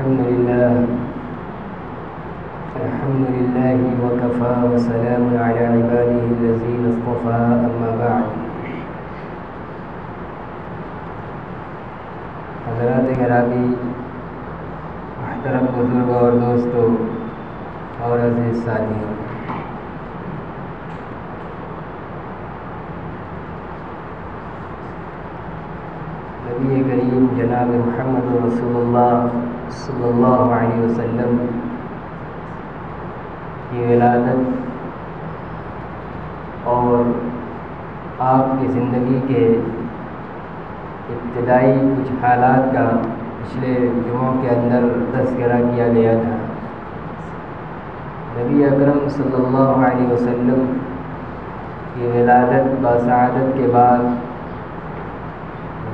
الحمد لله وكفى وسلام على عباده الذين اصطفى أما بعد. حضرات گرامی، محترم بزرگ اور دوستوں اور عزیز ساتھیوں، نبی کریم جناب محمد رسول اللہ صلی اللہ علیہ وسلم کی ولادت اور آپ کی زندگی کے ابتدائی کچھ حالات کا پچھلے جمعوں کے اندر تذکرہ کیا گیا تھا. نبی اکرم صلی اللہ علیہ وسلم کی ولادت بسعادت کے بعد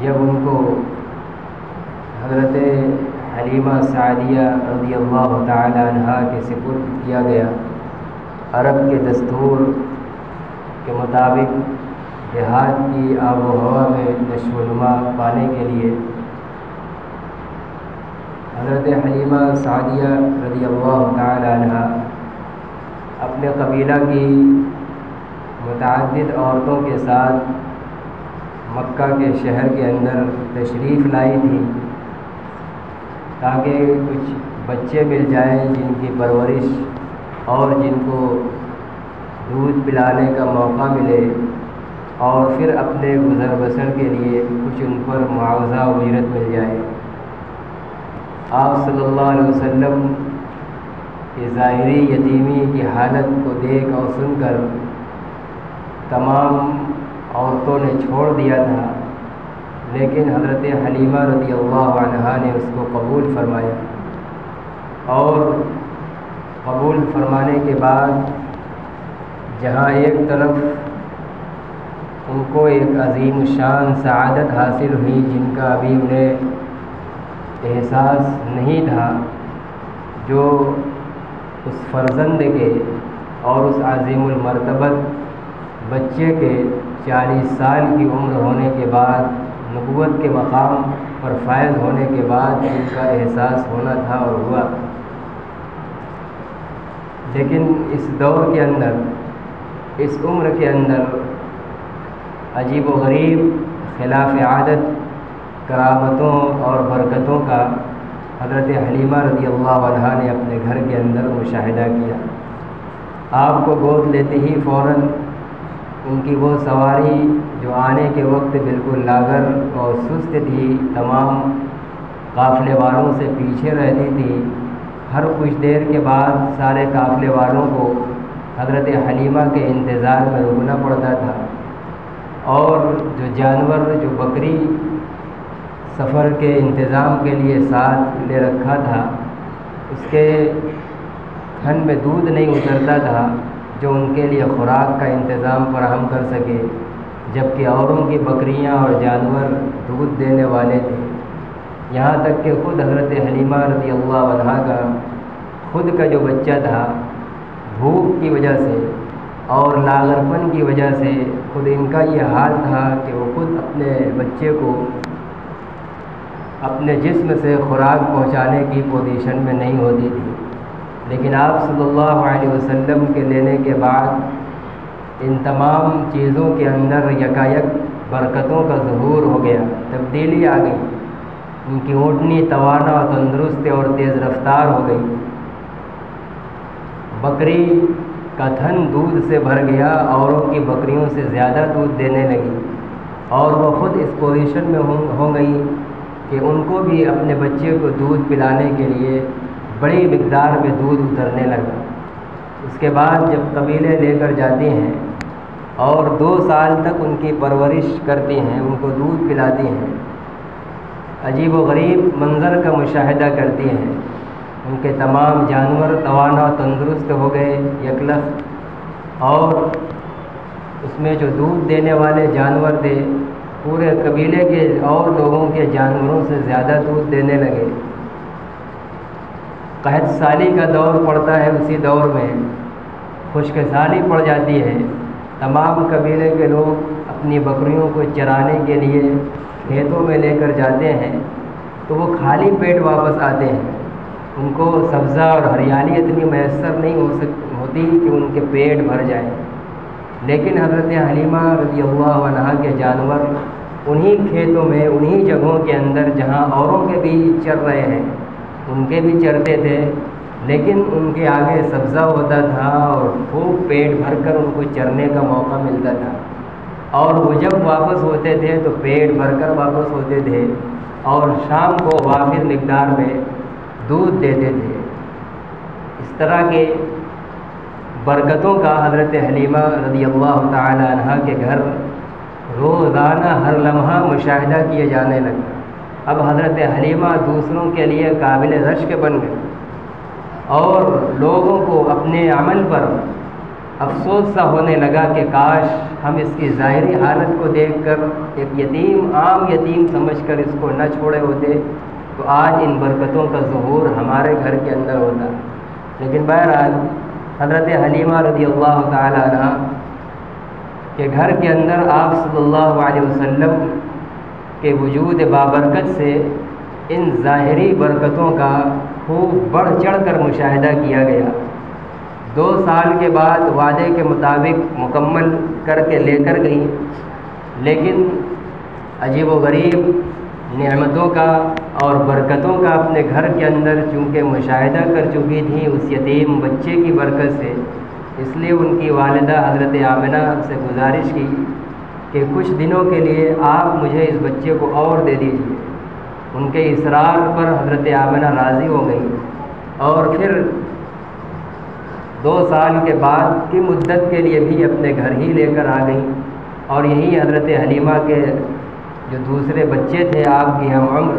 جب ان کو حضرت حلیمہ سعدیہ رضی اللہ تعالی عنہا کے سپرد کیا گیا، عرب کے دستور کے مطابق دیہات کی آب و ہوا میں نشو و نما پانے کے لیے حضرت حلیمہ سعدیہ رضی اللہ تعالی عنہا اپنے قبیلہ کی متعدد عورتوں کے ساتھ مکہ کے شہر کے اندر تشریف لائی تھی تاکہ کچھ بچے مل جائیں جن کی پرورش اور جن کو دودھ پلانے کا موقع ملے، اور پھر اپنے گزر بسر کے لیے کچھ ان پر معاوضہ اجرت مل جائے. آپ صلی اللہ علیہ وسلم کی ظاہری یتیمی کی حالت کو دیکھ اور سن کر تمام عورتوں نے چھوڑ دیا تھا، لیکن حضرت حلیمہ رضی اللہ عنہا نے اس کو قبول فرمایا، اور قبول فرمانے کے بعد جہاں ایک طرف ان کو ایک عظیم الشان سعادت حاصل ہوئی جن کا ابھی انہیں احساس نہیں تھا، جو اس فرزند کے اور اس عظیم المرتبت بچے کے 40 سال کی عمر ہونے کے بعد نبوت کے مقام پر فائز ہونے کے بعد ان کا احساس ہونا تھا اور ہوا. لیکن اس دور کے اندر، اس عمر کے اندر عجیب و غریب خلاف عادت کرامتوں اور برکتوں کا حضرت حلیمہ رضی اللہ عنہا نے اپنے گھر کے اندر مشاہدہ کیا. آپ کو گود لیتے ہی فوراً ان کی وہ سواری جو آنے کے وقت بالکل لاغر اور سست تھی، تمام قافلے والوں سے پیچھے رہتی تھی. ہر کچھ دیر کے بعد سارے قافلے والوں کو حضرت حلیمہ کے انتظار میں رکنا پڑتا تھا، اور جو جانور، جو بکری سفر کے انتظام کے لیے ساتھ لے رکھا تھا، اس کے تھن میں دودھ نہیں اترتا تھا جو ان کے لیے خوراک کا انتظام فراہم کر سکے، جبکہ اوروں کی بکریاں اور جانور دودھ دینے والے تھے. یہاں تک کہ خود حضرت حلیمہ رضی اللہ عنہا کا خود کا جو بچہ تھا، بھوک کی وجہ سے اور لاغرپن کی وجہ سے خود ان کا یہ حال تھا کہ وہ خود اپنے بچے کو اپنے جسم سے خوراک پہنچانے کی پوزیشن میں نہیں ہوتی تھی. لیکن آپ صلی اللہ علیہ وسلم کے لینے کے بعد ان تمام چیزوں کے اندر یکایک برکتوں کا ظہور ہو گیا، تبدیلی آ گئی. ان کی اونٹنی توانا اور تندرست اور تیز رفتار ہو گئی. بکری کا تھن دودھ سے بھر گیا، اوروں کی بکریوں سے زیادہ دودھ دینے لگی، اور وہ خود اس پوزیشن میں ہو گئی کہ ان کو بھی اپنے بچے کو دودھ پلانے کے لیے بڑی مقدار میں دودھ اترنے لگا. اس کے بعد جب قبیلے لے کر جاتی ہیں اور 2 سال تک ان کی پرورش کرتی ہیں، ان کو دودھ پلاتی ہیں، عجیب و غریب منظر کا مشاہدہ کرتی ہیں. ان کے تمام جانور توانا تندرست ہو گئے یکلخت، اور اس میں جو دودھ دینے والے جانور تھے پورے قبیلے کے اور لوگوں کے جانوروں سے زیادہ دودھ دینے لگے. قحط سالی کا دور پڑتا ہے، اسی دور میں خشک سالی پڑ جاتی ہے. تمام قبیلے کے لوگ اپنی بکریوں کو چرانے کے لیے کھیتوں میں لے کر جاتے ہیں تو وہ خالی پیٹ واپس آتے ہیں. ان کو سبزہ اور ہریالی اتنی میسر نہیں ہوتی کہ ان کے پیٹ بھر جائیں، لیکن حضرت حلیمہ رضی اللہ عنہا کے جانور انہی کھیتوں میں، انہی جگہوں کے اندر جہاں اوروں کے بھی چر رہے ہیں ان کے بھی چرتے تھے، لیکن ان کے آگے سبزہ ہوتا تھا اور خوب پیٹ بھر کر ان کو چرنے کا موقع ملتا تھا، اور وہ جب واپس ہوتے تھے تو پیٹ بھر کر واپس ہوتے تھے اور شام کو وافر مقدار میں دودھ دیتے تھے۔ اس طرح کے برکتوں کا حضرت حلیمہ رضی اللہ تعالی عنہ کے گھر روزانہ ہر لمحہ مشاہدہ کیے جانے لگا۔ اب حضرت حلیمہ دوسروں کے لیے قابل رشک بن گئے، اور لوگوں کو اپنے عمل پر افسوس سا ہونے لگا کہ کاش ہم اس کی ظاہری حالت کو دیکھ کر ایک یتیم، عام یتیم سمجھ کر اس کو نہ چھوڑے ہوتے تو آج ان برکتوں کا ظہور ہمارے گھر کے اندر ہوتا۔ لیکن بہرحال حضرت حلیمہ رضی اللہ تعالی عنہ کے گھر کے اندر آپ صلی اللہ علیہ وسلم کے وجود بابرکت سے ان ظاہری برکتوں کا خوب بڑھ چڑھ کر مشاہدہ کیا گیا۔ 2 سال کے بعد وعدے کے مطابق مکمل کر کے لے کر گئیں، لیکن عجیب و غریب نعمتوں کا اور برکتوں کا اپنے گھر کے اندر چونکہ مشاہدہ کر چکی تھیں اس یتیم بچے کی برکت سے، اس لیے ان کی والدہ حضرت آمنہ سے گزارش کی کہ کچھ دنوں کے لیے آپ مجھے اس بچے کو اور دے دیجیے۔ ان کے اصرار پر حضرت آمنہ راضی ہو گئی، اور پھر 2 سال کے بعد کی مدت کے لیے بھی اپنے گھر ہی لے کر آ گئیں، اور یہی حضرت حلیمہ کے جو دوسرے بچے تھے آپ کی ہم عمر،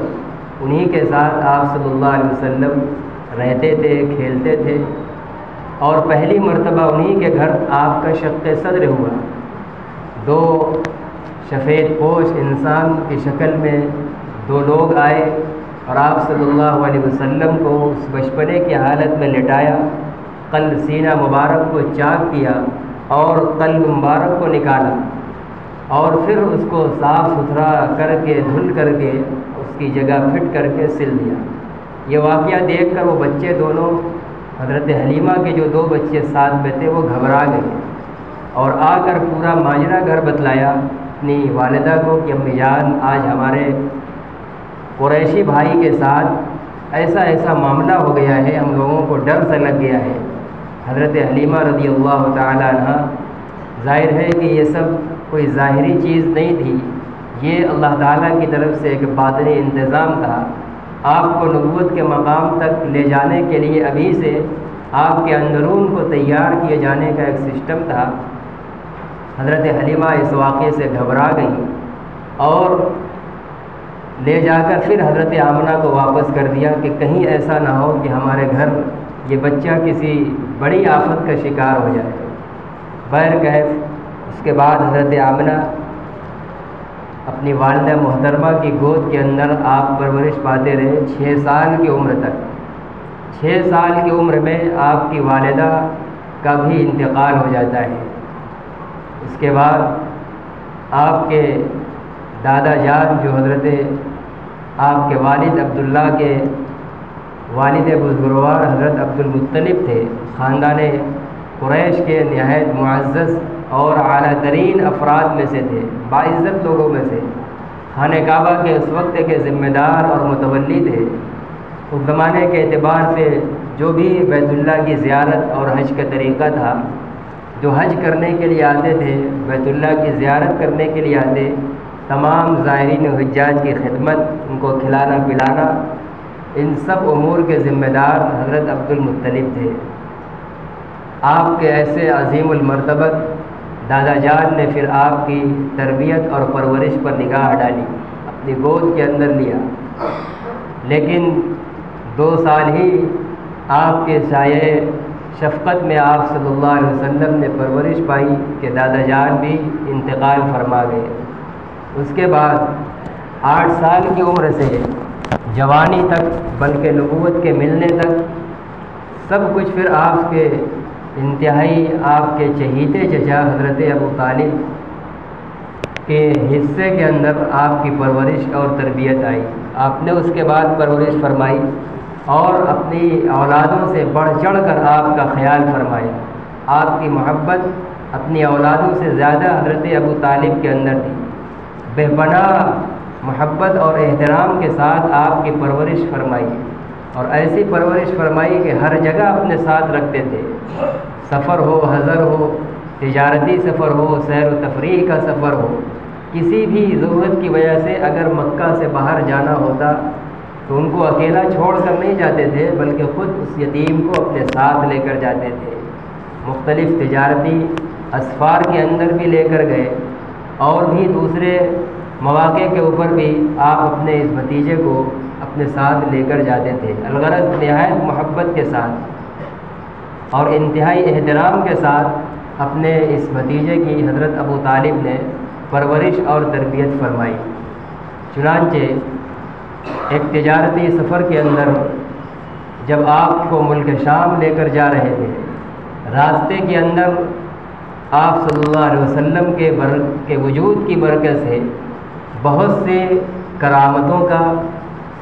انہی کے ساتھ آپ صلی اللہ علیہ وسلم رہتے تھے، کھیلتے تھے، اور پہلی مرتبہ انہی کے گھر آپ کا شق صدر ہوا۔ 2 سفید پوش انسان کی شکل میں 2 لوگ آئے اور آپ صلی اللہ علیہ وسلم کو اس بچپنے کی حالت میں لٹایا، قلب سینہ مبارک کو چاک کیا اور قلب مبارک کو نکالا، اور پھر اس کو صاف ستھرا کر کے دھل کر کے اس کی جگہ فٹ کر کے سل دیا۔ یہ واقعہ دیکھ کر وہ بچے دونوں، حضرت حلیمہ کے جو 2 بچے ساتھ میں تھے، وہ گھبرا گئے اور آ کر پورا ماجرا گھر بتلایا اپنی والدہ کو کہ امی جان آج ہمارے قریشی بھائی کے ساتھ ایسا ایسا معاملہ ہو گیا ہے، ہم لوگوں کو ڈر سا لگ گیا ہے۔ حضرت حلیمہ رضی اللہ تعالی عنہ، ظاہر ہے کہ یہ سب کوئی ظاہری چیز نہیں تھی، یہ اللہ تعالیٰ کی طرف سے ایک باطنی انتظام تھا۔ آپ کو نبوت کے مقام تک لے جانے کے لیے ابھی سے آپ کے اندرون کو تیار کیے جانے کا ایک سسٹم تھا۔ حضرت حلیمہ اس واقعے سے گھبرا گئیں اور لے جا کر پھر حضرت آمنہ کو واپس کر دیا کہ کہیں ایسا نہ ہو کہ ہمارے گھر یہ بچہ کسی بڑی آفت کا شکار ہو جائے۔ بہرکیف اس کے بعد حضرت آمنہ اپنی والدہ محترمہ کی گود کے اندر آپ پرورش پاتے رہے 6 سال کی عمر تک۔ 6 سال کی عمر میں آپ کی والدہ کا بھی انتقال ہو جاتا ہے۔ اس کے بعد آپ کے دادا جان جو حضرت آپ کے والد عبداللہ کے والد بزرگوار حضرت عبد المطلب تھے، خاندان قریش کے نہایت معزز اور اعلیٰ ترین افراد میں سے تھے، باعزت لوگوں میں سے، خانہ کعبہ کے اس وقت کے ذمہ دار اور متولی تھے۔ اس زمانے کے اعتبار سے جو بھی بیت اللہ کی زیارت اور حج کا طریقہ تھا، جو حج کرنے کے لیے آتے تھے، بیت اللہ کی زیارت کرنے کے لیے آتے، تمام زائرین و حجاج کی خدمت، ان کو کھلانا پلانا، ان سب امور کے ذمہ دار حضرت عبد المطلب تھے۔ آپ کے ایسے عظیم المرتبت دادا جان نے پھر آپ کی تربیت اور پرورش پر نگاہ ڈالی، اپنی گود کے اندر لیا، لیکن 2 سال ہی آپ کے سایہ شفقت میں آپ صلی اللہ علیہ وسلم نے پرورش پائی کہ دادا جان بھی انتقال فرما گئے۔ اس کے بعد 8 سال کی عمر سے جوانی تک، بلکہ نبوت کے ملنے تک، سب کچھ پھر آپ کے انتہائی آپ کے چہیتے چچا حضرت ابو طالب کے حصے کے اندر آپ کی پرورش اور تربیت آئی۔ آپ نے اس کے بعد پرورش فرمائی، اور اپنی اولادوں سے بڑھ چڑھ کر آپ کا خیال فرمایا۔ آپ کی محبت اپنی اولادوں سے زیادہ حضرت ابو طالب کے اندر تھی۔ بے پناہ محبت اور احترام کے ساتھ آپ کی پرورش فرمائی، اور ایسی پرورش فرمائی کہ ہر جگہ اپنے ساتھ رکھتے تھے۔ سفر ہو، حضر ہو، تجارتی سفر ہو، سیر و تفریح کا سفر ہو، کسی بھی ضرورت کی وجہ سے اگر مکہ سے باہر جانا ہوتا تو ان کو اکیلا چھوڑ کر نہیں جاتے تھے، بلکہ خود اس یتیم کو اپنے ساتھ لے کر جاتے تھے۔ مختلف تجارتی اسفار کے اندر بھی لے کر گئے، اور بھی دوسرے مواقع کے اوپر بھی آپ اپنے اس بھتیجے کو اپنے ساتھ لے کر جاتے تھے۔ الغرض نہایت محبت کے ساتھ اور انتہائی احترام کے ساتھ اپنے اس بھتیجے کی حضرت ابو طالب نے پرورش اور تربیت فرمائی۔ چنانچہ ایک تجارتی سفر کے اندر جب آپ کو ملک شام لے کر جا رہے تھے، راستے کے اندر آپ صلی اللہ علیہ وسلم کے وجود کی برکت سے بہت سے کرامتوں کا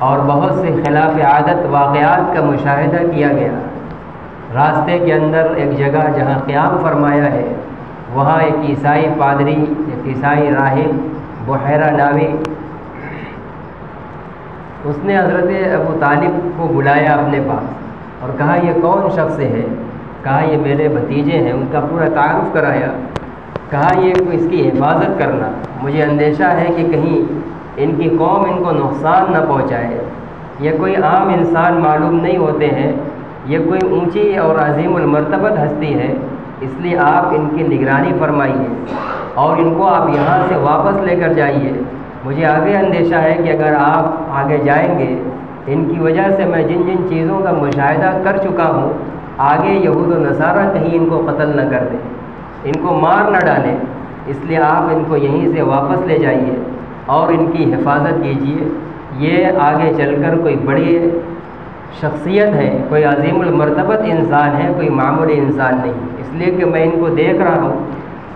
اور بہت سے خلاف عادت واقعات کا مشاہدہ کیا گیا۔ راستے کے اندر ایک جگہ جہاں قیام فرمایا ہے، وہاں ایک عیسائی پادری، ایک عیسائی راہب بحیرہ ناوی، اس نے حضرت ابو طالب کو بلایا اپنے پاس اور کہا یہ کون شخص ہے؟ کہا یہ میرے بھتیجے ہیں۔ ان کا پورا تعارف کرایا، کہا یہ اس کی حفاظت کرنا، مجھے اندیشہ ہے کہ کہیں ان کی قوم ان کو نقصان نہ پہنچائے۔ یہ کوئی عام انسان معلوم نہیں ہوتے ہیں، یہ کوئی اونچی اور عظیم المرتبت ہستی ہے، اس لیے آپ ان کی نگرانی فرمائیے اور ان کو آپ یہاں سے واپس لے کر جائیے۔ مجھے آگے اندیشہ ہے کہ اگر آپ آگے جائیں گے، ان کی وجہ سے میں جن جن چیزوں کا مشاہدہ کر چکا ہوں، آگے یہود و نصارہ کہیں ان کو قتل نہ کر دیں، ان کو مار نہ ڈالیں، اس لیے آپ ان کو یہیں سے واپس لے جائیے اور ان کی حفاظت کیجیے۔ یہ آگے چل کر کوئی بڑی شخصیت ہے، کوئی عظیم المرتبت انسان ہے، کوئی معمولی انسان نہیں، اس لیے کہ میں ان کو دیکھ رہا ہوں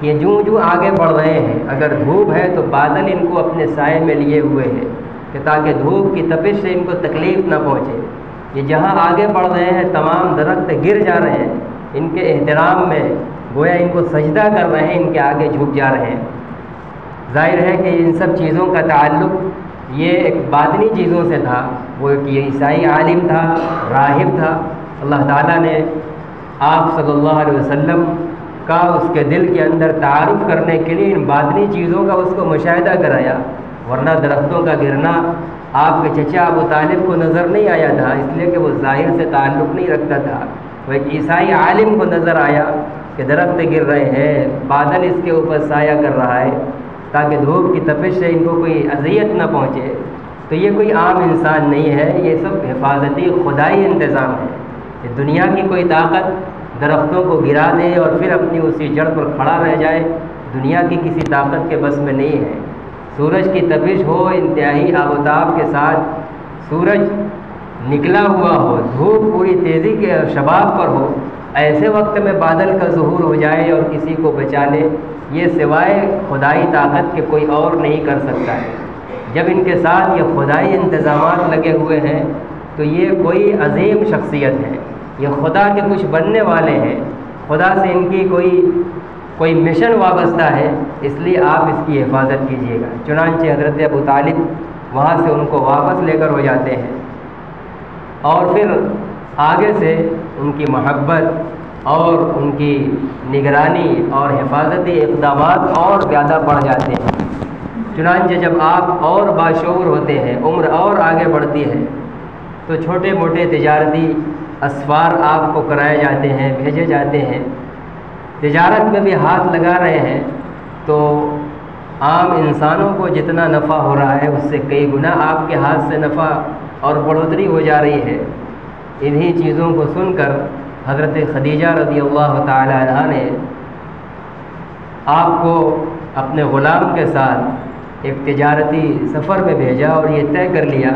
کہ جو آگے بڑھ رہے ہیں، اگر دھوپ ہے تو بادل ان کو اپنے سائے میں لیے ہوئے ہیں کہ تاکہ دھوپ کی تپش سے ان کو تکلیف نہ پہنچے۔ یہ جہاں آگے بڑھ رہے ہیں تمام درخت گر جا رہے ہیں، ان کے احترام میں گویا ان کو سجدہ کر رہے ہیں، ان کے آگے جھک جا رہے ہیں۔ ظاہر ہے کہ ان سب چیزوں کا تعلق یہ ایک باطنی چیزوں سے تھا، وہ ایک عیسائی عالم تھا، راہب تھا۔ اللہ تعالیٰ نے آپ صلی اللہ علیہ وسلم کا اس کے دل کے اندر تعارف کرنے کے لیے ان باطنی چیزوں کا اس کو مشاہدہ کرایا، ورنہ درختوں کا گرنا آپ کے چچا ابو طالب کو نظر نہیں آیا تھا، اس لیے کہ وہ ظاہر سے تعلق نہیں رکھتا تھا۔ وہ ایک عیسائی عالم کو نظر آیا کہ درخت گر رہے ہیں، بادل اس کے اوپر سایہ کر رہا ہے تاکہ دھوپ کی تپش سے ان کو کوئی اذیت نہ پہنچے۔ تو یہ کوئی عام انسان نہیں ہے، یہ سب حفاظتی خدائی انتظام ہے۔ کہ دنیا کی کوئی طاقت درختوں کو گرا دے اور پھر اپنی اسی جڑ پر کھڑا رہ جائے، دنیا کی کسی طاقت کے بس میں نہیں ہے۔ سورج کی تپش ہو، انتہائی آب و تاب کے ساتھ سورج نکلا ہوا ہو، دھوپ پوری تیزی کے شباب پر ہو، ایسے وقت میں بادل کا ظہور ہو جائے اور کسی کو بچا لے، یہ سوائے خدائی طاقت کے کوئی اور نہیں کر سکتا ہے۔ جب ان کے ساتھ یہ خدائی انتظامات لگے ہوئے ہیں تو یہ کوئی عظیم شخصیت ہے، یہ خدا کے کچھ بننے والے ہیں، خدا سے ان کی کوئی مشن وابستہ ہے، اس لیے آپ اس کی حفاظت کیجیے گا۔ چنانچہ حضرت ابو طالب وہاں سے ان کو واپس لے کر ہو جاتے ہیں، اور پھر آگے سے ان کی محبت اور ان کی نگرانی اور حفاظتی اقدامات اور زیادہ بڑھ جاتے ہیں۔ چنانچہ جب آپ اور باشعور ہوتے ہیں، عمر اور آگے بڑھتی ہے، تو چھوٹے موٹے تجارتی اسفار آپ کو کرائے جاتے ہیں، بھیجے جاتے ہیں۔ تجارت میں بھی ہاتھ لگا رہے ہیں تو عام انسانوں کو جتنا نفع ہو رہا ہے اس سے کئی گنا آپ کے ہاتھ سے نفع اور بڑھوتری ہو جا رہی ہے۔ انہی چیزوں کو سن کر حضرت خدیجہ رضی اللہ تعالی عنہا نے آپ کو اپنے غلام کے ساتھ ایک تجارتی سفر میں بھیجا اور یہ طے کر لیا،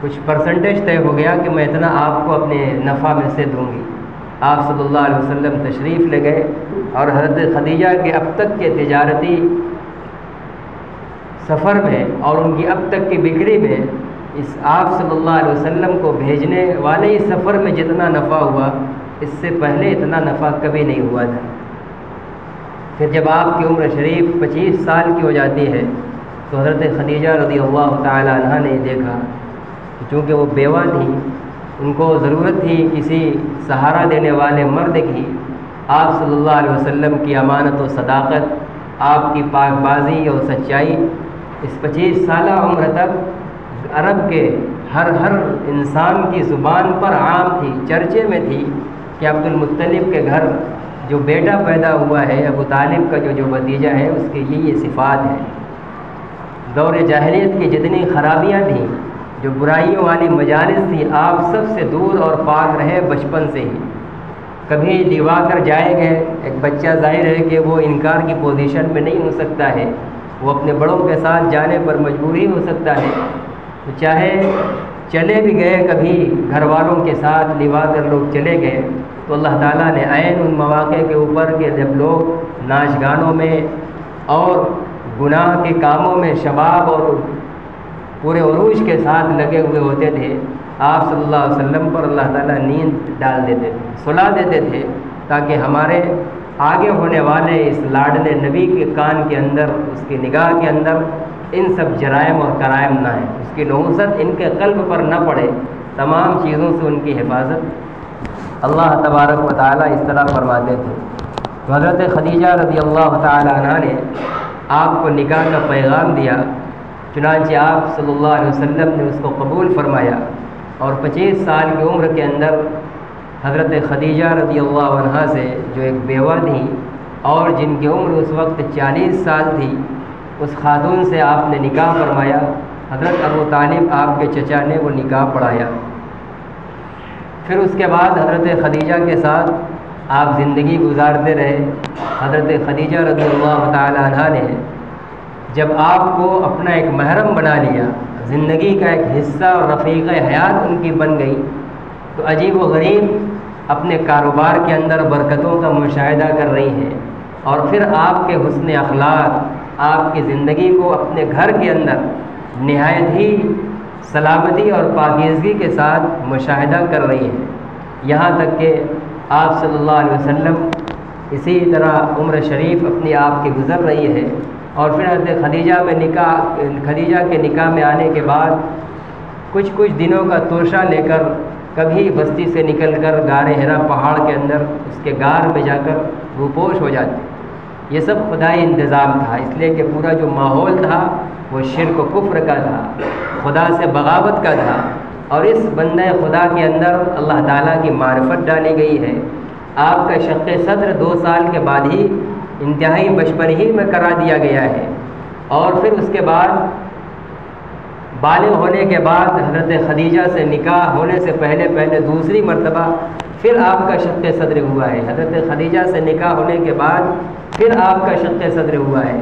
کچھ پرسنٹیج طے ہو گیا کہ میں اتنا آپ کو اپنے نفع میں سے دوں گی۔ آپ صلی اللہ علیہ وسلم تشریف لے گئے اور حضرت خدیجہ کے اب تک کے تجارتی سفر میں اور ان کی اب تک کی بکری میں اس آپ صلی اللہ علیہ وسلم کو بھیجنے والے ہی سفر میں جتنا نفع ہوا اس سے پہلے اتنا نفع کبھی نہیں ہوا تھا۔ پھر جب آپ کی عمر شریف 25 سال کی ہو جاتی ہے تو حضرت خدیجہ رضی اللہ تعالی عنہ نے دیکھا کہ چونکہ وہ بیوہ تھیں، ان کو ضرورت تھی کسی سہارا دینے والے مرد کی۔ آپ صلی اللہ علیہ وسلم کی امانت و صداقت، آپ کی پاک بازی اور سچائی اس 25 سالہ عمر تک عرب کے ہر انسان کی زبان پر عام تھی، چرچے میں تھی کہ عبد المطلب کے گھر جو بیٹا پیدا ہوا ہے، ابو طالب کا جو بھتیجا ہے، اس کی یہ صفات ہے۔ دور جاہلیت کی جتنی خرابیاں تھیں، جو برائیوں والی مجالس تھی، آپ سب سے دور اور پاک رہے بچپن سے ہی۔ کبھی ڈبا کر جائے گئے، ایک بچہ ظاہر ہے کہ وہ انکار کی پوزیشن میں نہیں ہو سکتا ہے، وہ اپنے بڑوں کے ساتھ جانے پر مجبور ہی ہو سکتا ہے، تو چاہے چلے بھی گئے کبھی گھر والوں کے ساتھ لوا کر لوگ چلے گئے، تو اللہ تعالیٰ نے عین ان مواقع کے اوپر کہ جب لوگ ناچ گانوں میں اور گناہ کے کاموں میں شباب اور پورے عروج کے ساتھ لگے ہوئے ہوتے تھے، آپ صلی اللہ علیہ وسلم پر اللہ تعالیٰ نیند ڈال دیتے تھے، سلا دیتے تھے، تاکہ ہمارے آگے ہونے والے اس لاڈلے نبی کے کان کے اندر، اس کی نگاہ کے اندر ان سب جرائم اور کرائم نہ ہیں، اس کی نحوست ان کے قلب پر نہ پڑے، تمام چیزوں سے ان کی حفاظت اللہ تبارک و تعالیٰ اس طرح فرماتے تھے۔ تو حضرت خدیجہ رضی اللہ تعالی عنہ نے آپ کو نکاح کا پیغام دیا، چنانچہ آپ صلی اللہ علیہ وسلم نے اس کو قبول فرمایا، اور 25 سال کی عمر کے اندر حضرت خدیجہ رضی اللہ عنہا سے جو ایک بیوہ تھیں اور جن کی عمر اس وقت 40 سال تھی، اس خاتون سے آپ نے نکاح فرمایا۔ حضرت ابو طالب آپ کے چچا نے وہ نکاح پڑھایا۔ پھر اس کے بعد حضرت خدیجہ کے ساتھ آپ زندگی گزارتے رہے۔ حضرت خدیجہ رضی اللہ تعالی عنہا نے جب آپ کو اپنا ایک محرم بنا لیا، زندگی کا ایک حصہ اور رفیق حیات ان کی بن گئی، تو عجیب و غریب اپنے کاروبار کے اندر برکتوں کا مشاہدہ کر رہی ہیں، اور پھر آپ کے حسن اخلاق، آپ کی زندگی کو اپنے گھر کے اندر نہایت ہی سلامتی اور پاکیزگی کے ساتھ مشاہدہ کر رہی ہیں، یہاں تک کہ آپ صلی اللہ علیہ وسلم اسی طرح عمر شریف اپنی آپ کی گزر رہی ہے، اور پھر حضرت خدیجہ کے نکاح میں آنے کے بعد کچھ دنوں کا توشہ لے کر کبھی بستی سے نکل کر غار حرا پہاڑ کے اندر اس کے غار میں جا کر روپوش ہو جاتی۔ یہ سب خدائی انتظام تھا، اس لیے کہ پورا جو ماحول تھا وہ شرک و کفر کا تھا، خدا سے بغاوت کا تھا، اور اس بندہ خدا کے اندر اللہ تعالیٰ کی معرفت ڈالی گئی ہے۔ آپ کا شق صدر 2 سال کے بعد ہی انتہائی بچپن ہی میں کرا دیا گیا ہے، اور پھر اس کے بعد بالغ ہونے کے بعد حضرت خدیجہ سے نکاح ہونے سے پہلے دوسری مرتبہ پھر آپ کا شق صدر ہوا ہے۔ حضرت خدیجہ سے نکاح ہونے کے بعد پھر آپ کا شق صدر ہوا ہے۔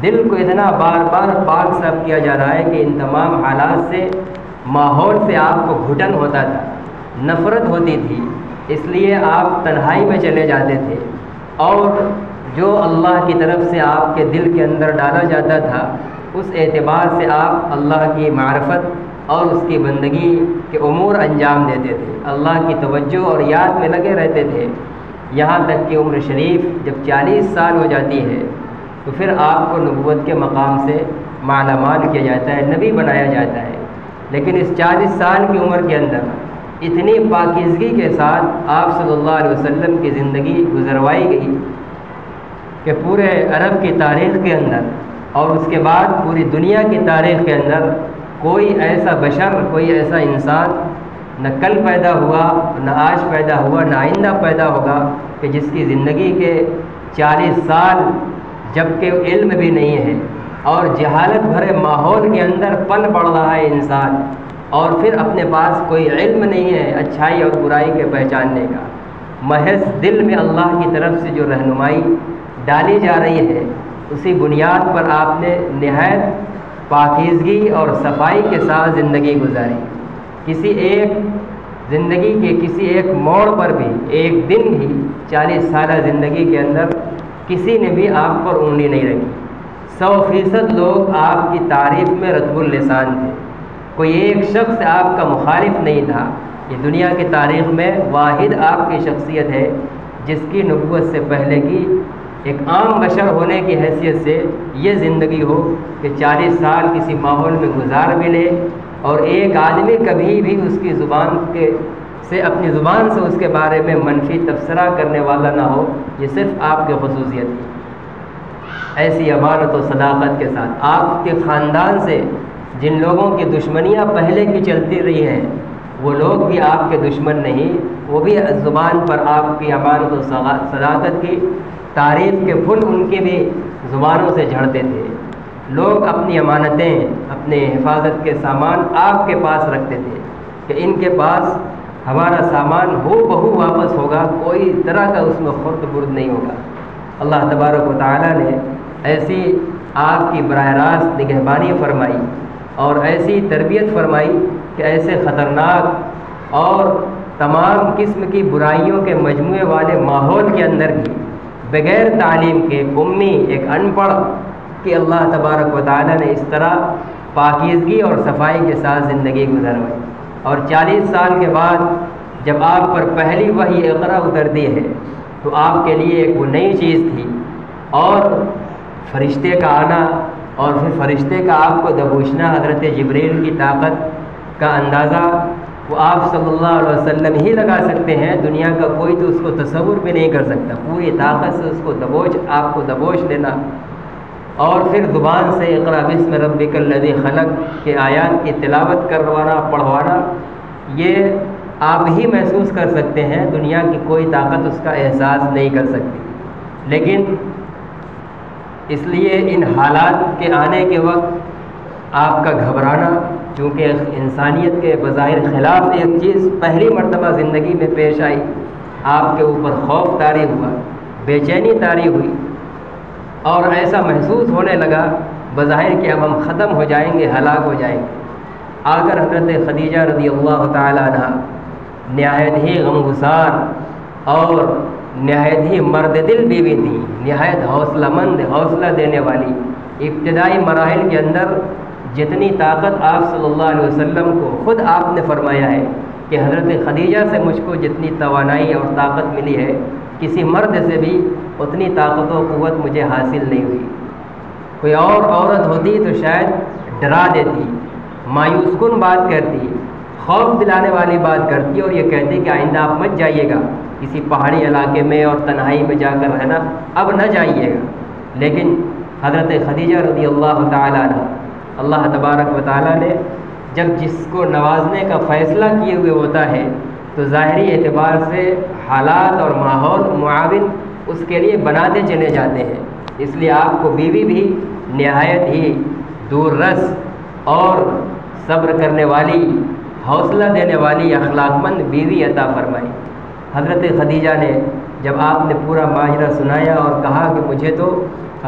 دل کو اتنا بار بار پاک صاف کیا جا رہا ہے کہ ان تمام حالات سے، ماحول سے آپ کو گھٹن ہوتا تھا، نفرت ہوتی تھی، اس لیے آپ تنہائی میں چلے جاتے تھے، اور جو اللہ کی طرف سے آپ کے دل کے اندر ڈالا جاتا تھا اس اعتبار سے آپ اللہ کی معرفت اور اس کی بندگی کے امور انجام دیتے تھے، اللہ کی توجہ اور یاد میں لگے رہتے تھے، یہاں تک کہ عمر شریف جب 40 سال ہو جاتی ہے تو پھر آپ کو نبوت کے مقام سے مالا مال کیا جاتا ہے، نبی بنایا جاتا ہے۔ لیکن اس 40 سال کی عمر کے اندر اتنی پاکیزگی کے ساتھ آپ صلی اللہ علیہ وسلم کی زندگی گزروائی گئی کہ پورے عرب کی تاریخ کے اندر اور اس کے بعد پوری دنیا کی تاریخ کے اندر کوئی ایسا بشر، کوئی ایسا انسان نہ کل پیدا ہوا، نہ آج پیدا ہوا، نہ آئندہ پیدا ہوگا کہ جس کی زندگی کے 40 سال جب کہ علم بھی نہیں ہے اور جہالت بھرے ماحول کے اندر پل بڑھ رہا ہے انسان، اور پھر اپنے پاس کوئی علم نہیں ہے اچھائی اور برائی کے پہچاننے کا، محض دل میں اللہ کی طرف سے جو رہنمائی ڈالی جا رہی ہے اسی بنیاد پر آپ نے نہایت پاکیزگی اور صفائی کے ساتھ زندگی گزاری۔ کسی ایک زندگی کے کسی ایک موڑ پر بھی، ایک دن بھی 40 سالہ زندگی کے اندر کسی نے بھی آپ پر انگلی نہیں رکھی۔ 100% لوگ آپ کی تعریف میں رطب اللسان تھے، کوئی ایک شخص آپ کا مخالف نہیں تھا۔ یہ دنیا کی تاریخ میں واحد آپ کی شخصیت ہے جس کی نبوت سے پہلے کی ایک عام بشر ہونے کی حیثیت سے یہ زندگی ہو کہ 40 سال کسی ماحول میں گزار بھی لے اور ایک آدمی کبھی بھی اس کی زبان سے اپنی زبان سے اس کے بارے میں منفی تبصرہ کرنے والا نہ ہو۔ یہ صرف آپ کی خصوصیت ہے۔ ایسی امانت و صداقت کے ساتھ آپ کے خاندان سے جن لوگوں کی دشمنیاں پہلے کی چلتی رہی ہیں وہ لوگ بھی آپ کے دشمن نہیں، وہ بھی زبان پر آپ کی امانت و صداقت کی تعریف کے پھول ان کے بھی زبانوں سے جھڑتے تھے۔ لوگ اپنی امانتیں، اپنے حفاظت کے سامان آپ کے پاس رکھتے تھے کہ ان کے پاس ہمارا سامان ہو بہو واپس ہوگا، کوئی طرح کا اس میں خرد برد نہیں ہوگا۔ اللہ تبارک و تعالیٰ نے ایسی آپ کی براہ راست نگہبانی فرمائی اور ایسی تربیت فرمائی کہ ایسے خطرناک اور تمام قسم کی برائیوں کے مجموعے والے ماحول کے اندر بھی بغیر تعلیم کے امی، ایک ان پڑھ کہ اللہ تبارک و تعالیٰ نے اس طرح پاکیزگی اور صفائی کے ساتھ زندگی گزروائی۔ اور 40 سال کے بعد جب آپ پر پہلی وحی اقرا اترتی ہے تو آپ کے لیے ایک وہ نئی چیز تھی، اور فرشتے کا آنا اور پھر فرشتے کا آپ کو دبوچنا، حضرت جبریل کی طاقت کا اندازہ وہ آپ صلی اللہ علیہ وسلم ہی لگا سکتے ہیں، دنیا کا کوئی تو اس کو تصور بھی نہیں کر سکتا۔ پوری طاقت سے اس کو آپ کو دبوچ لینا، اور پھر زبان سے اقرا بسم ربک الذی خلق کے آیات کی تلاوت کروانا، پڑھوانا، یہ آپ ہی محسوس کر سکتے ہیں، دنیا کی کوئی طاقت اس کا احساس نہیں کر سکتی۔ لیکن اس لیے ان حالات کے آنے کے وقت آپ کا گھبرانا، چونکہ انسانیت کے بظاہر خلاف ایک چیز پہلی مرتبہ زندگی میں پیش آئی، آپ کے اوپر خوف طاری ہوا، بے چینی طاری ہوئی، اور ایسا محسوس ہونے لگا بظاہر کہ اب ہم ختم ہو جائیں گے، ہلاک ہو جائیں گے۔ آ کر حضرت خدیجہ رضی اللہ تعالیٰ عنہ نہایت ہی غمگسار اور نہایت ہی مرد دل بیوی تھی، نہایت حوصلہ مند، حوصلہ دینے والی۔ ابتدائی مراحل کے اندر جتنی طاقت آپ صلی اللہ علیہ وسلم کو خود آپ نے فرمایا ہے کہ حضرت خدیجہ سے مجھ کو جتنی توانائی اور طاقت ملی ہے، کسی مرد سے بھی اتنی طاقت و قوت مجھے حاصل نہیں ہوئی۔ کوئی اور عورت ہوتی تو شاید ڈرا دیتی، مایوس کن بات کرتی، خوف دلانے والی بات کرتی اور یہ کہتی کہ آئندہ آپ مت جائیے گا کسی پہاڑی علاقے میں اور تنہائی میں جا کر رہنا، اب نہ جائیے گا۔ لیکن حضرت خدیجہ رضی اللہ تعالیٰ عنہ، اللہ تبارک و تعالیٰ نے جب جس کو نوازنے کا فیصلہ کیے ہوئے ہوتا ہے تو ظاہری اعتبار سے حالات اور ماحول معاون اس کے لیے بناتے چلے جاتے ہیں۔ اس لیے آپ کو بیوی بھی نہایت ہی دور رس اور صبر کرنے والی، حوصلہ دینے والی، اخلاق مند بیوی عطا فرمائی۔ حضرت خدیجہ نے جب آپ نے پورا ماجرا سنایا اور کہا کہ مجھے تو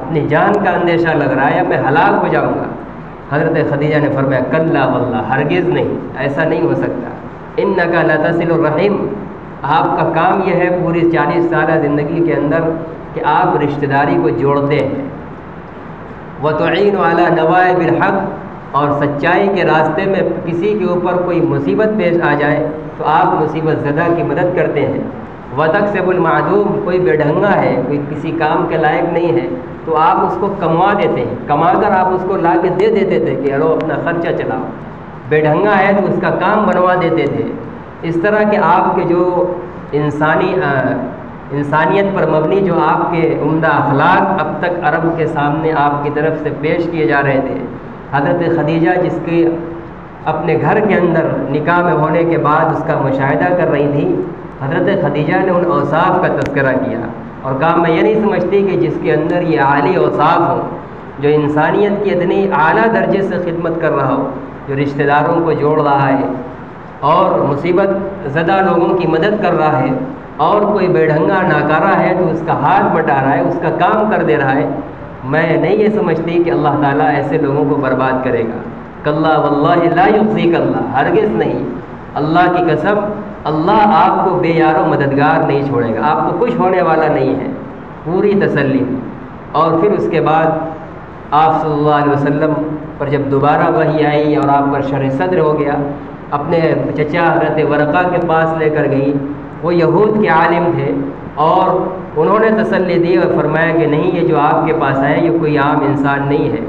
اپنی جان کا اندیشہ لگ رہا ہے، میں ہلاک ہو جاؤں گا، حضرت خدیجہ نے فرمایا کلا واللہ، ہرگز نہیں، ایسا نہیں ہو سکتا۔ انک لتصل الرحم، آپ کا کام یہ ہے پوری 40 سالہ زندگی کے اندر کہ آپ رشتہ داری کو جوڑتے ہیں، وتعین علی نوائب الحق، اور سچائی کے راستے میں کسی کے اوپر کوئی مصیبت پیش آ جائے تو آپ مصیبت زدہ کی مدد کرتے ہیں، وتکسب المعدوم، کوئی بے ڈھنگا ہے، کوئی کسی کام کے لائق نہیں ہے تو آپ اس کو کموا دیتے ہیں، کما کر آپ اس کو لا کے دے دیتے تھے کہ ہلو اپنا خرچہ چلاؤ۔ بے ڈھنگا ہے تو اس کا کام بنوا دیتے تھے۔ اس طرح کہ آپ کے جو انسانیت پر مبنی جو آپ کے عمدہ اخلاق اب تک عرب کے سامنے آپ کی طرف سے پیش کیے جا رہے تھے، حضرت خدیجہ جس کے اپنے گھر کے اندر نکاح میں ہونے کے بعد اس کا مشاہدہ کر رہی تھی، حضرت خدیجہ نے ان اوصاف کا تذکرہ کیا اور کہا میں یہ نہیں سمجھتی کہ جس کے اندر یہ عالی اوصاف ہو، جو انسانیت کی اتنی اعلیٰ درجے سے خدمت کر رہا ہو، جو رشتہ داروں کو جوڑ رہا ہے اور مصیبت زدہ لوگوں کی مدد کر رہا ہے، اور کوئی بے ڈھنگا ناکارہ ہے تو اس کا ہاتھ بٹا رہا ہے، اس کا کام کر دے رہا ہے، میں نہیں یہ سمجھتی کہ اللہ تعالیٰ ایسے لوگوں کو برباد کرے گا۔ کلا واللہ لا یخزیک اللہ، ہرگز نہیں، اللہ کی قسم، اللہ آپ کو بے یار و مددگار نہیں چھوڑے گا، آپ کو کچھ ہونے والا نہیں ہے، پوری تسلی۔ اور پھر اس کے بعد آپ صلی اللہ علیہ وسلم پر جب دوبارہ وحی آئی اور آپ پر شرح صدر ہو گیا، اپنے چچا حضرت ورقہ کے پاس لے کر گئی۔ وہ یہود کے عالم تھے اور انہوں نے تسلی دی اور فرمایا کہ نہیں، یہ جو آپ کے پاس آئے یہ کوئی عام انسان نہیں ہے،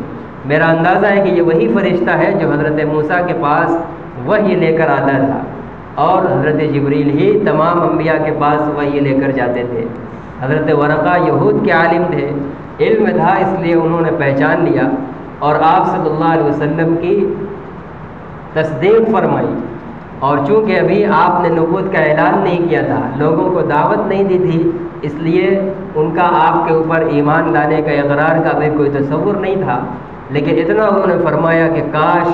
میرا اندازہ ہے کہ یہ وہی فرشتہ ہے جو حضرت موسیٰ کے پاس وحی لے کر آتا تھا، اور حضرت جبریل ہی تمام انبیاء کے پاس وحی لے کر جاتے تھے۔ حضرت ورقہ یہود کے عالم تھے، علم تھا، اس لیے انہوں نے پہچان لیا اور آپ صلی اللہ علیہ وسلم کی تصدیق فرمائی۔ اور چونکہ ابھی آپ نے نبوت کا اعلان نہیں کیا تھا، لوگوں کو دعوت نہیں دی تھی، اس لیے ان کا آپ کے اوپر ایمان لانے کا، اقرار کا بھی کوئی تصور نہیں تھا، لیکن اتنا انہوں نے فرمایا کہ کاش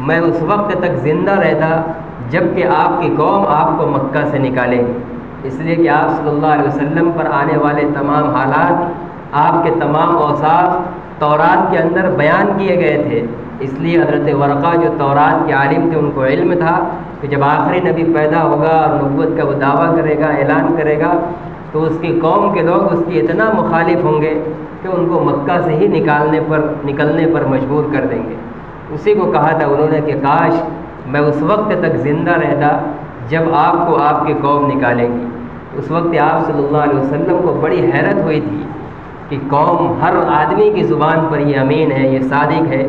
میں اس وقت تک زندہ رہتا جب کہ آپ کی قوم آپ کو مکہ سے نکالے گی، اس لیے کہ آپ صلی اللہ علیہ وسلم پر آنے والے تمام حالات، آپ کے تمام اوصاف تورات کے اندر بیان کیے گئے تھے۔ اس لیے حضرت ورقہ جو تورات کے عالم تھے، ان کو علم تھا کہ جب آخری نبی پیدا ہوگا اور نبوت کا وہ دعویٰ کرے گا، اعلان کرے گا، تو اس کی قوم کے لوگ اس کی اتنا مخالف ہوں گے کہ ان کو مکہ سے ہی نکلنے پر مجبور کر دیں گے۔ اسی کو کہا تھا انہوں نے کہ کاش میں اس وقت تک زندہ رہتا جب آپ کو آپ کی قوم نکالے گی۔ اس وقت آپ صلی اللہ علیہ وسلم کو بڑی حیرت ہوئی تھی کہ قوم، ہر آدمی کی زبان پر یہ امین ہے، یہ صادق ہے،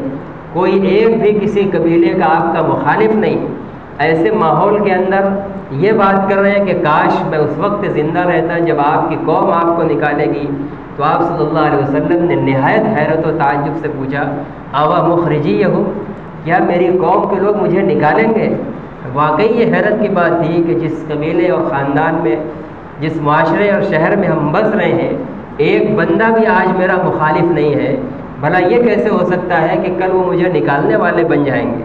کوئی ایک بھی کسی قبیلے کا آپ کا مخالف نہیں۔ ایسے ماحول کے اندر یہ بات کر رہے ہیں کہ کاش میں اس وقت زندہ رہتا جب آپ کی قوم آپ کو نکالے گی۔ تو آپ صلی اللہ علیہ وسلم نے نہایت حیرت و تعجب سے پوچھا، آوا مخرجی ہو، کیا میری قوم کے لوگ مجھے نکالیں گے؟ واقعی یہ حیرت کی بات تھی کہ جس قبیلے اور خاندان میں، جس معاشرے اور شہر میں ہم بس رہے ہیں، ایک بندہ بھی آج میرا مخالف نہیں ہے، بھلا یہ کیسے ہو سکتا ہے کہ کل وہ مجھے نکالنے والے بن جائیں گے؟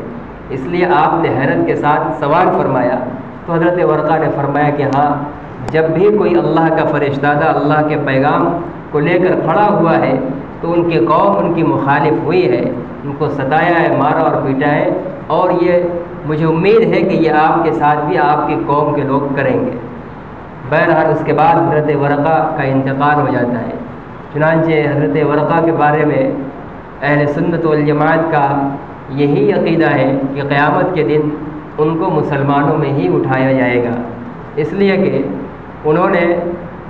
اس لیے آپ نے حیرت کے ساتھ سوال فرمایا۔ تو حضرت ورقہ نے فرمایا کہ ہاں، جب بھی کوئی اللہ کا فرشتہ اللہ کے پیغام کو لے کر کھڑا ہوا ہے تو ان کی قوم ان کی مخالف ہوئی ہے، ان کو ستایا ہے، مارا اور پیٹا ہے، اور یہ مجھے امید ہے کہ یہ آپ کے ساتھ بھی آپ کی قوم کے لوگ کریں گے۔ بہرحال اس کے بعد حضرت ورقہ کا انتقال ہو جاتا ہے۔ چنانچہ حضرت ورقہ کے بارے میں اہل سنت والجماعت کا یہی عقیدہ ہے کہ قیامت کے دن ان کو مسلمانوں میں ہی اٹھایا جائے گا، اس لیے کہ انہوں نے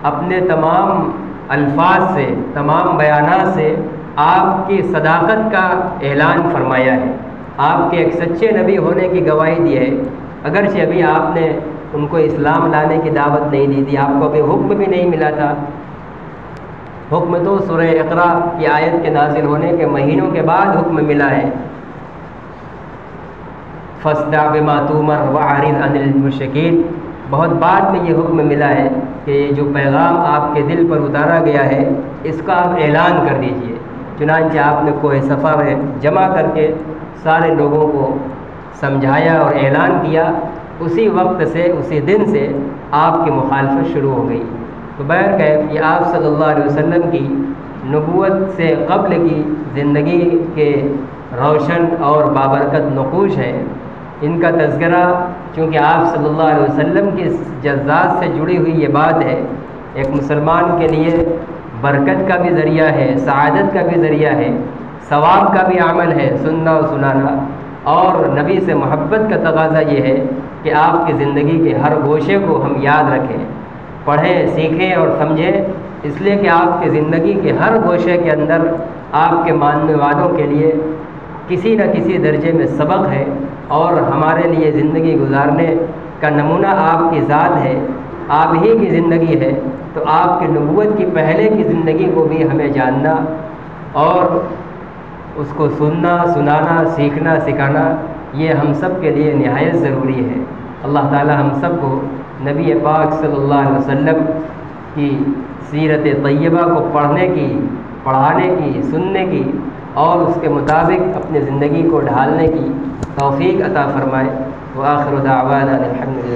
اپنے تمام الفاظ سے، تمام بیانات سے آپ کی صداقت کا اعلان فرمایا ہے، آپ کے ایک سچے نبی ہونے کی گواہی دی ہے۔ اگرچہ ابھی آپ نے ان کو اسلام لانے کی دعوت نہیں دی تھی، آپ کو ابھی حکم بھی نہیں ملا تھا۔ حکم تو سورہ اقرا کی آیت کے نازل ہونے کے مہینوں کے بعد حکم ملا ہے، فاصدع بما تؤمر واعرض عن المشرکین، بہت بعد میں یہ حکم ملا ہے کہ جو پیغام آپ کے دل پر اتارا گیا ہے اس کا آپ اعلان کر دیجئے۔ چنانچہ آپ نے کوہ صفا میں جمع کر کے سارے لوگوں کو سمجھایا اور اعلان کیا۔ اسی وقت سے، اسی دن سے آپ کی مخالفت شروع ہو گئی۔ تو بہرکیف یہ آپ صلی اللہ علیہ وسلم کی نبوت سے قبل کی زندگی کے روشن اور بابرکت نقوش ہے۔ ان کا تذکرہ چونکہ آپ صلی اللہ علیہ وسلم کی جذات سے جڑی ہوئی یہ بات ہے، ایک مسلمان کے لیے برکت کا بھی ذریعہ ہے، سعادت کا بھی ذریعہ ہے، ثواب کا بھی عمل ہے سننا و سنانا، اور نبی سے محبت کا تقاضا یہ ہے کہ آپ کی زندگی کے ہر گوشے کو ہم یاد رکھیں، پڑھیں، سیکھیں اور سمجھیں، اس لیے کہ آپ کی زندگی کے ہر گوشے کے اندر آپ کے ماننے والوں کے لیے کسی نہ کسی درجے میں سبق ہے، اور ہمارے لیے زندگی گزارنے کا نمونہ آپ کی ذات ہے، آپ ہی کی زندگی ہے۔ تو آپ کی نبوت کی پہلے کی زندگی کو بھی ہمیں جاننا اور اس کو سننا، سنانا، سیکھنا، سکھانا، یہ ہم سب کے لیے نہایت ضروری ہے۔ اللہ تعالی ہم سب کو نبی پاک صلی اللہ علیہ وسلم کی سیرت طیبہ کو پڑھنے کی، پڑھانے کی، سننے کی اور اس کے مطابق اپنی زندگی کو ڈھالنے کی توفیق عطا فرمائے۔ وآخر دعوانا الحمد للہ۔